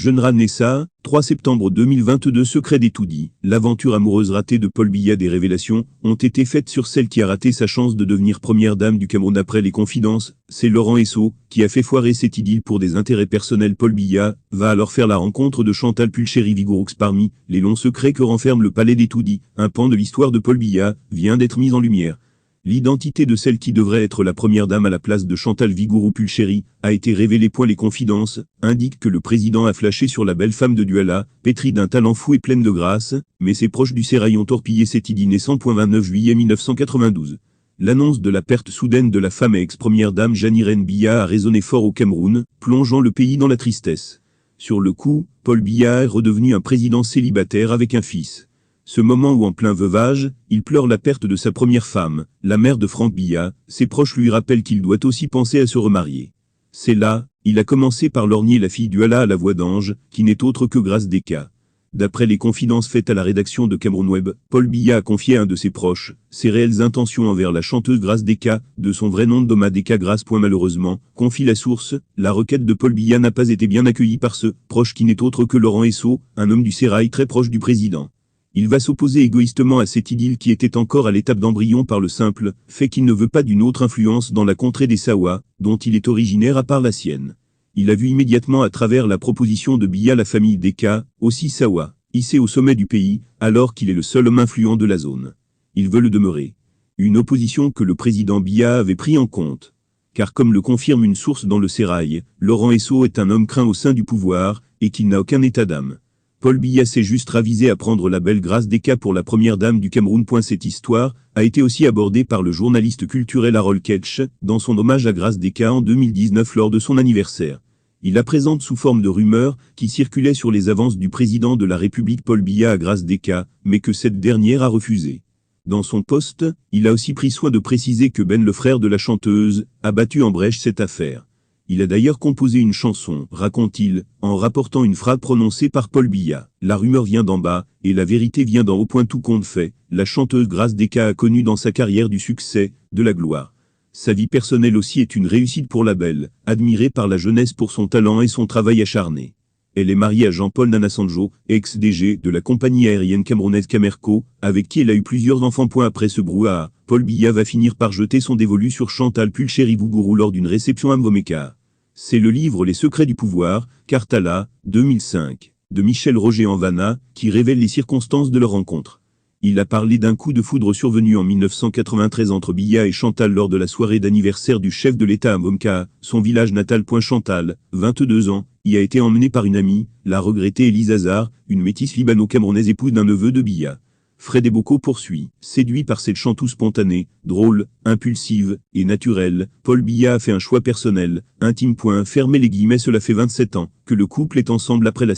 Jeune Nessa, 3 septembre 2022. Secret des tout dit. L'aventure amoureuse ratée de Paul Biya. Des révélations ont été faites sur celle qui a raté sa chance de devenir première dame du Cameroun. Après les confidences, c'est Laurent Esso qui a fait foirer cette idylle pour des intérêts personnels. Paul Biya va alors faire la rencontre de Chantal Pulchéry Vigouroux. Parmi les longs secrets que renferme le palais des tout dit, un pan de l'histoire de Paul Biya vient d'être mis en lumière. L'identité de celle qui devrait être la première dame à la place de Chantal Vigouroux Pulchéry a été révélée. Les confidences indiquent que le président a flashé sur la belle femme de Douala, pétrie d'un talent fou et pleine de grâce, mais ses proches du sérail ont torpillé cette idylle. 29 juillet 1992. L'annonce de la perte soudaine de la femme et ex-première dame Jeanne-Irène Biya a résonné fort au Cameroun, plongeant le pays dans la tristesse. Sur le coup, Paul Biya est redevenu un président célibataire avec un fils. Ce moment où en plein veuvage, il pleure la perte de sa première femme, la mère de Franck Biya, ses proches lui rappellent qu'il doit aussi penser à se remarier. C'est là, il a commencé par lorgner la fille Douala à la voix d'ange, qui n'est autre que Grace Deka. D'après les confidences faites à la rédaction de Cameroun Web, Paul Biya a confié à un de ses proches ses réelles intentions envers la chanteuse Grace Deka, de son vrai nom Doma Deka Grace. Malheureusement, confie la source, la requête de Paul Biya n'a pas été bien accueillie par ce proche qui n'est autre que Laurent Esso, un homme du sérail très proche du président. Il va s'opposer égoïstement à cette idylle qui était encore à l'étape d'embryon par le simple fait qu'il ne veut pas d'une autre influence dans la contrée des Sawa, dont il est originaire à part la sienne. Il a vu immédiatement à travers la proposition de Biya la famille Deka, aussi Sawa, hissée au sommet du pays, alors qu'il est le seul homme influent de la zone. Il veut le demeurer. Une opposition que le président Biya avait pris en compte. Car comme le confirme une source dans le sérail, Laurent Esso est un homme craint au sein du pouvoir, et qu'il n'a aucun état d'âme. Paul Biya s'est juste ravisé à prendre la belle Grace Deka pour la première dame du Cameroun. Cette histoire a été aussi abordée par le journaliste culturel Harold Ketch dans son hommage à Grace Deka en 2019 lors de son anniversaire. Il la présente sous forme de rumeurs qui circulaient sur les avances du président de la République Paul Biya à Grace Deka, mais que cette dernière a refusé. Dans son post, il a aussi pris soin de préciser que Ben, le frère de la chanteuse, a battu en brèche cette affaire. Il a d'ailleurs composé une chanson, raconte-t-il, en rapportant une phrase prononcée par Paul Biya. La rumeur vient d'en bas, et la vérité vient d'en haut. Tout compte fait, la chanteuse Grace Deka a connu dans sa carrière du succès, de la gloire. Sa vie personnelle aussi est une réussite pour la belle, admirée par la jeunesse pour son talent et son travail acharné. Elle est mariée à Jean-Paul Nanasanjo, ex-DG de la compagnie aérienne camerounaise Camerco, avec qui elle a eu plusieurs enfants. Après ce brouhaha, Paul Biya va finir par jeter son dévolu sur Chantal Pulchéry Vigouroux lors d'une réception à Mbomeka. C'est le livre Les secrets du pouvoir, Cartala, 2005, de Michel Roger Envana, qui révèle les circonstances de leur rencontre. Il a parlé d'un coup de foudre survenu en 1993 entre Biya et Chantal lors de la soirée d'anniversaire du chef de l'État à Mbomeka, son village natal. Chantal, 22 ans, y a été emmenée par une amie, la regrettée Élise Hazard, une métisse libano-camerounaise épouse d'un neveu de Biya. Fred Eboko poursuit. Séduit par cette chanteuse spontanée, drôle, impulsive et naturelle, Paul Biya a fait un choix personnel, intime. Fermez les guillemets. Cela fait 27 ans que le couple est ensemble après la